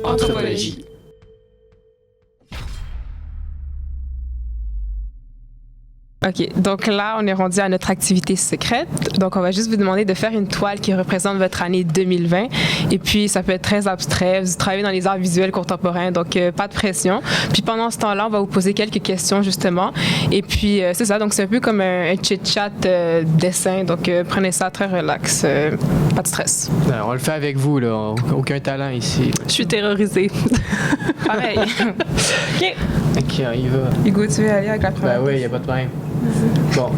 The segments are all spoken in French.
Anthropologie. OK, donc là, on est rendu à notre activité secrète. Donc, on va juste vous demander de faire une toile qui représente votre année 2020. Et puis, ça peut être très abstrait. Vous travaillez dans les arts visuels contemporains, donc pas de pression. Puis, pendant ce temps-là, on va vous poser quelques questions, justement. Et puis, c'est ça. Donc, c'est un peu comme un chit-chat dessin. Donc, prenez ça très relax. Pas de stress. Non, on le fait avec vous, là. Aucun talent ici. Je suis terrorisée. Pareil. OK. OK, on y va. Hugo, tu veux aller avec la première? Ben oui, il n'y a pas de problème. Bon.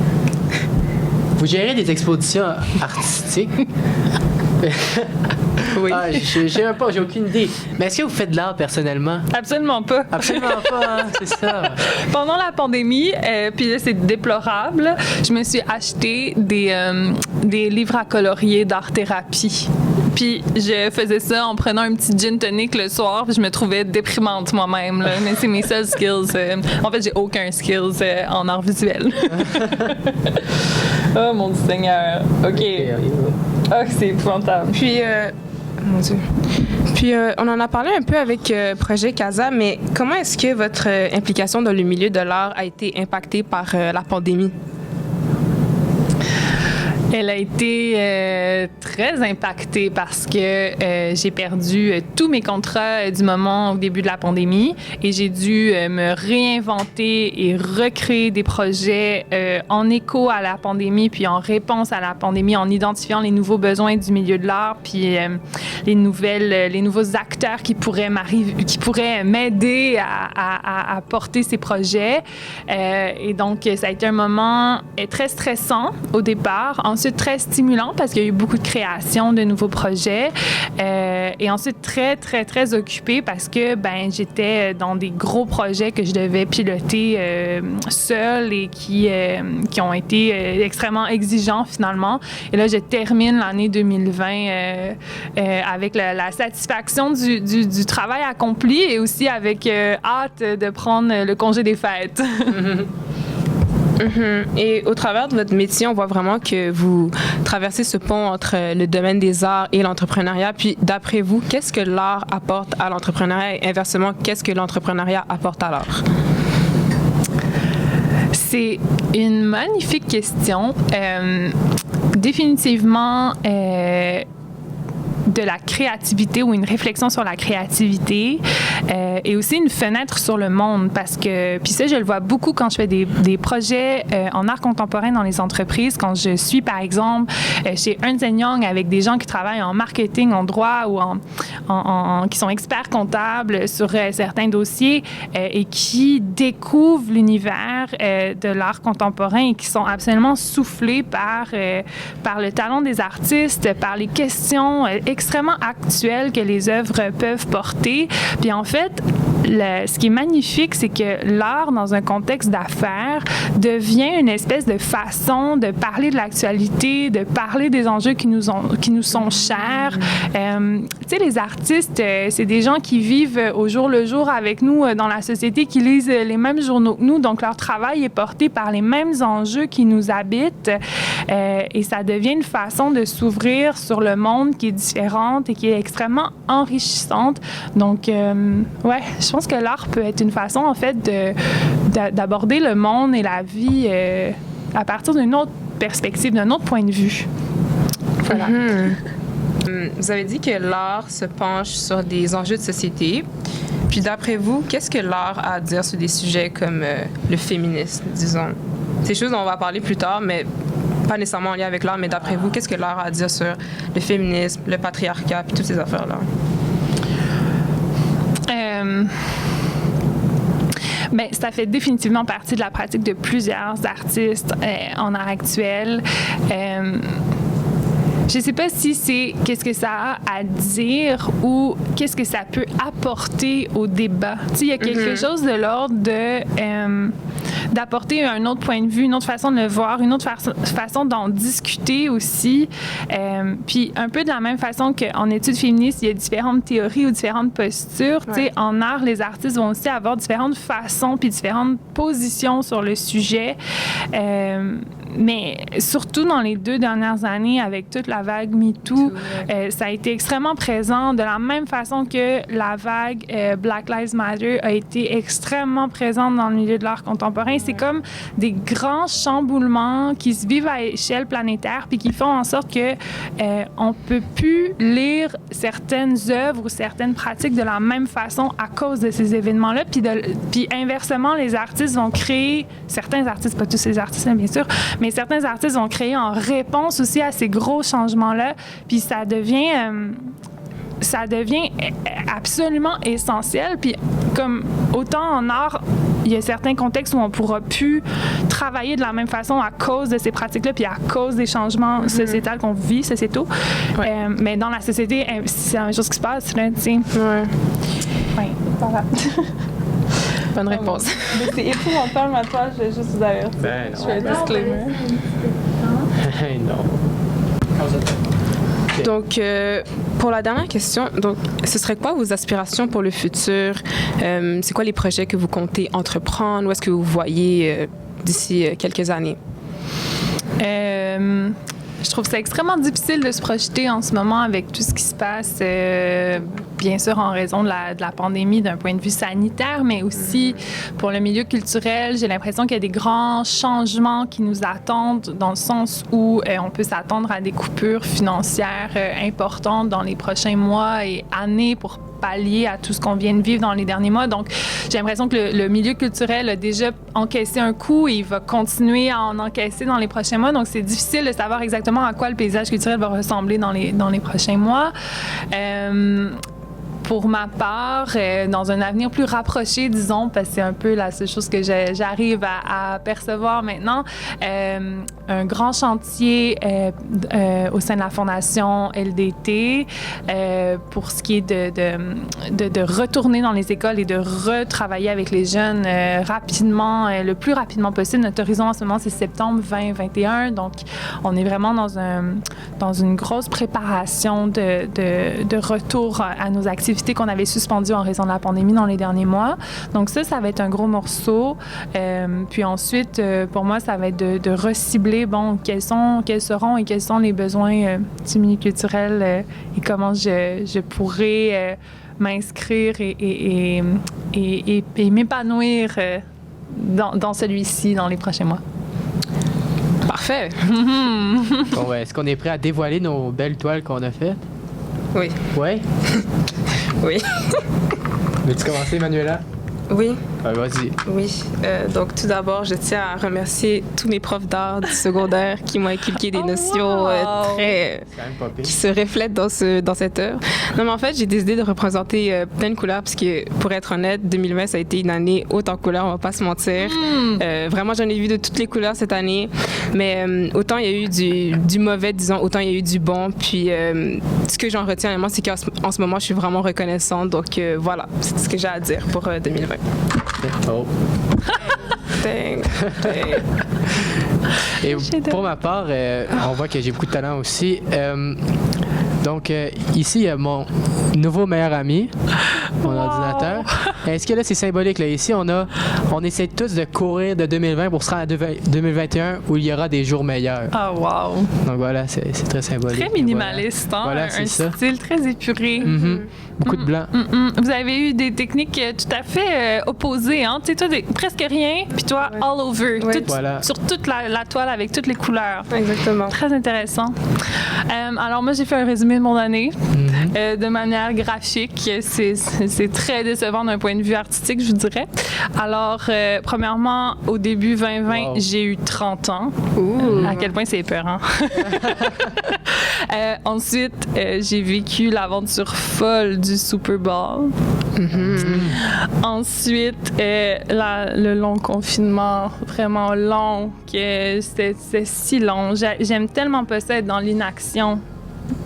Vous gérez des expositions artistiques? Oui. Ah, je sais même pas, j'ai aucune idée. Mais est-ce que vous faites de l'art personnellement? Absolument pas. Absolument pas, hein, c'est ça. Pendant la pandémie, puis là, c'est déplorable, je me suis acheté des livres à colorier d'art-thérapie. Puis je faisais ça en prenant un petit gin tonic le soir, puis je me trouvais déprimante moi-même. Là. Mais c'est mes seuls skills. En fait, j'ai aucun skills en art visuel. Oh mon Dieu Seigneur. OK. Oh, c'est épouvantable. Puis, mon Dieu. Puis, on en a parlé un peu avec Projet Casa, mais comment est-ce que votre implication dans le milieu de l'art a été impactée par la pandémie? Elle a été très impactée parce que j'ai perdu tous mes contrats du moment au début de la pandémie et j'ai dû me réinventer et recréer des projets en écho à la pandémie puis en réponse à la pandémie, en identifiant les nouveaux besoins du milieu de l'art puis les nouveaux acteurs qui pourraient m'aider à porter ces projets. Et donc, ça a été un moment très stressant au départ. Ensuite, très stimulant parce qu'il y a eu beaucoup de création de nouveaux projets. Et ensuite, très, très, très occupée parce que j'étais dans des gros projets que je devais piloter seule et qui ont été extrêmement exigeants finalement. Et là, je termine l'année 2020 avec la satisfaction du travail accompli et aussi avec hâte de prendre le congé des fêtes. Mm-hmm. Et au travers de votre métier, on voit vraiment que vous traversez ce pont entre le domaine des arts et l'entrepreneuriat. Puis, d'après vous, qu'est-ce que l'art apporte à l'entrepreneuriat et inversement, qu'est-ce que l'entrepreneuriat apporte à l'art? C'est une magnifique question. Définitivement, de la créativité ou une réflexion sur la créativité et aussi une fenêtre sur le monde parce que, puis ça, je le vois beaucoup quand je fais des projets en art contemporain dans les entreprises, quand je suis, par exemple, chez Ernst & Young avec des gens qui travaillent en marketing, en droit ou qui sont experts comptables sur certains dossiers et qui découvrent l'univers de l'art contemporain et qui sont absolument soufflés par le talent des artistes, par les questions extrêmement actuelles que les œuvres peuvent porter. Puis en fait, ce qui est magnifique, c'est que l'art, dans un contexte d'affaires, devient une espèce de façon de parler de l'actualité, de parler des enjeux qui nous sont chers. Tu sais, les artistes, c'est des gens qui vivent au jour le jour avec nous dans la société, qui lisent les mêmes journaux que nous, donc leur travail est porté par les mêmes enjeux qui nous habitent. Et ça devient une façon de s'ouvrir sur le monde qui est différente et qui est extrêmement enrichissante. Donc, ouais, je pense que l'art peut être une façon, en fait, d'aborder le monde et la vie à partir d'une autre perspective, d'un autre point de vue. Voilà. Mm-hmm. Vous avez dit que l'art se penche sur des enjeux de société. Puis d'après vous, qu'est-ce que l'art a à dire sur des sujets comme le féminisme, disons? C'est des choses dont on va parler plus tard, mais pas nécessairement en lien avec l'art, mais d'après vous, qu'est-ce que l'art a à dire sur le féminisme, le patriarcat, puis toutes ces affaires-là? Bien, ça fait définitivement partie de la pratique de plusieurs artistes en art actuel. Je ne sais pas si c'est qu'est-ce que ça a à dire ou qu'est-ce que ça peut apporter au débat. Tu sais, il y a quelque chose de l'ordre d'apporter un autre point de vue, une autre façon de le voir, une autre façon d'en discuter aussi. Puis un peu de la même façon qu'en études féministes, il y a différentes théories ou différentes postures. Ouais. Tu sais, en art, les artistes vont aussi avoir différentes façons puis différentes positions sur le sujet. mais surtout dans les 2 dernières années, avec toute la vague MeToo, ça a été extrêmement présent, de la même façon que la vague Black Lives Matter a été extrêmement présente dans le milieu de l'art contemporain. C'est comme des grands chamboulements qui se vivent à échelle planétaire puis qui font en sorte que on peut plus lire certaines œuvres ou certaines pratiques de la même façon à cause de ces événements-là. Puis inversement, les artistes vont créer, certains artistes, pas tous les artistes bien sûr, mais certains artistes vont créer en réponse aussi à ces gros changements-là. Puis ça devient absolument essentiel. Puis comme autant en art, il y a certains contextes où on ne pourra plus travailler de la même façon à cause de ces pratiques-là, puis à cause des changements sociétaux qu'on vit, sociétaux. Ouais. Mais dans la société, c'est la même chose qui se passe, là, tu sais. Ouais. Oui, voilà. Bonne réponse. C'est épouvantable, ma toile, je vais juste vous avertir. Ben non. Je fais un disclaimer. Non. Okay. Donc, pour la dernière question, donc, ce serait quoi vos aspirations pour le futur? C'est quoi les projets que vous comptez entreprendre? Où est-ce que vous voyez d'ici quelques années? Je trouve ça extrêmement difficile de se projeter en ce moment avec tout ce qui se passe, bien sûr en raison de la pandémie d'un point de vue sanitaire, mais aussi pour le milieu culturel. J'ai l'impression qu'il y a des grands changements qui nous attendent dans le sens où on peut s'attendre à des coupures financières importantes dans les prochains mois et années pour pallier à tout ce qu'on vient de vivre dans les derniers mois. Donc, j'ai l'impression que le milieu culturel a déjà encaissé un coup et il va continuer à en encaisser dans les prochains mois. Donc, c'est difficile de savoir exactement à quoi le paysage culturel va ressembler dans les prochains mois. Pour ma part, dans un avenir plus rapproché, disons, parce que c'est un peu la seule chose que j'arrive à percevoir maintenant, un grand chantier au sein de la fondation LDT pour ce qui est de retourner dans les écoles et de retravailler avec les jeunes rapidement, le plus rapidement possible. Notre horizon en ce moment, c'est septembre 2021. Donc, on est vraiment dans une grosse préparation de retour à nos activités qu'on avait suspendues en raison de la pandémie dans les derniers mois. Donc ça va être un gros morceau. Puis ensuite, pour moi, ça va être de recibler, bon, quels seront et quels sont les besoins du milieu culturel et comment je pourrais m'inscrire et m'épanouir dans celui-ci dans les prochains mois. Parfait. Bon, ouais, est-ce qu'on est prêt à dévoiler nos belles toiles qu'on a faites? Oui. Ouais? Oui. Veux-tu commencer, Manuela? Oui. Ouais, vas-y. Oui. Donc, tout d'abord, je tiens à remercier tous mes profs d'art du secondaire qui m'ont inculqué des notions très... qui se reflètent dans cette œuvre. Non, mais en fait, j'ai décidé de représenter plein de couleurs parce que, pour être honnête, 2020, ça a été une année haute en couleurs, on va pas se mentir. Vraiment, j'en ai vu de toutes les couleurs cette année. Mais autant il y a eu du mauvais, disons, autant il y a eu du bon. Puis, ce que j'en retiens, vraiment, c'est qu'en ce moment, je suis vraiment reconnaissante. Donc, voilà, c'est ce que j'ai à dire pour 2020. Oh. Et pour ma part, on voit que j'ai beaucoup de talent aussi. Donc, ici, il y a mon nouveau meilleur ami, mon ordinateur. Est-ce que là, c'est symbolique? Là? Ici, on essaie tous de courir de 2020 pour se rendre à 2021 où il y aura des jours meilleurs. Ah, wow! Donc voilà, c'est très symbolique. Très minimaliste, hein? Voilà, un style très épuré. Beaucoup de blanc. Vous avez eu des techniques tout à fait opposées, hein? Tu sais, toi, presque rien, puis toi, all over. Ouais. Voilà. Sur toute la toile avec toutes les couleurs. Exactement. Très intéressant. Alors, moi, j'ai fait un résumé de mon année de manière graphique. C'est très décevant d'un point de vue artistique, je vous dirais. Alors, premièrement, au début 2020, j'ai eu 30 ans. Ouh. À quel point c'est épeurant. Ensuite, j'ai vécu l'aventure folle du Super Bowl. Ensuite, le long confinement, vraiment long, que c'était si long. J'aime tellement pas ça être dans l'inaction.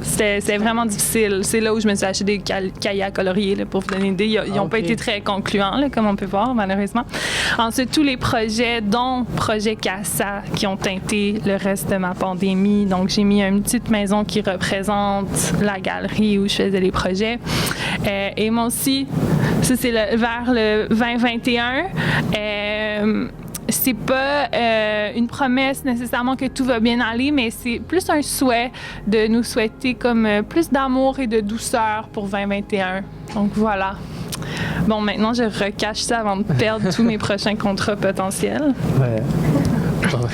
C'était vraiment difficile. C'est là où je me suis acheté des cahiers à colorier, là, pour vous donner une idée. Ils n'ont pas été très concluants, là, comme on peut voir, malheureusement. Ensuite, tous les projets, dont Projet Casa, qui ont teinté le reste de ma pandémie. Donc, j'ai mis une petite maison qui représente la galerie où je faisais les projets. Et moi aussi, ça, c'est vers le 2021. c'est pas une promesse nécessairement que tout va bien aller, mais c'est plus un souhait de nous souhaiter comme plus d'amour et de douceur pour 2021. Donc voilà. Bon, maintenant, je recache ça avant de perdre tous mes prochains contrats potentiels. Ouais. Ouais.